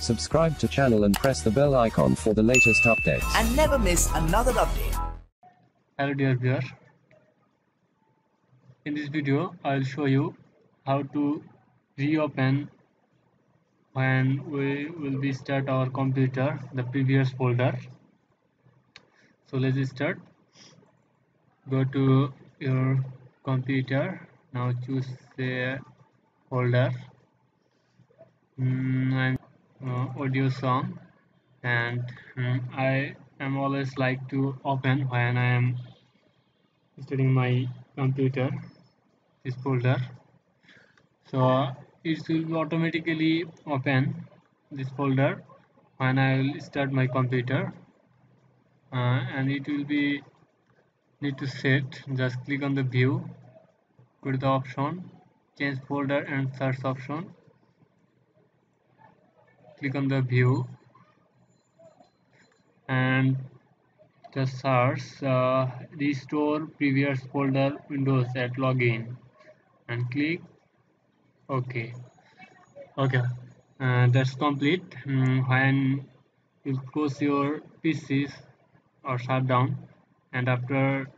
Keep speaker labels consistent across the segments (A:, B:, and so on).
A: Subscribe to channel and press the bell icon for the latest updates.
B: And never miss another update.
C: Hello dear viewer. In this video I'll show you how to reopen when we will be start our computer the previous folder. So let's start. Go to your computer. Now choose a folder and audio song, and I am always like to open when I am studying my computer this folder. So it will be automatically open this folder when I will start my computer, and it will be need to set. Just click on the view, go to the option, change folder and search option, click on the view and just search restore previous folder windows at login and click OK. That's complete. When you close your PCs or shut down, and after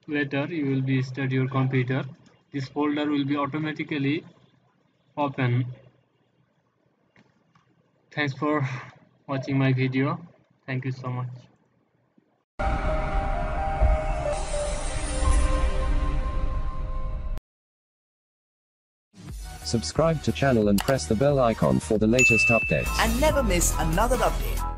C: later you will be start your computer, this folder will be automatically open. Thanks for watching my video. Thank you so much.
A: Subscribe to channel and press the bell icon for the latest updates.
B: And never miss another update.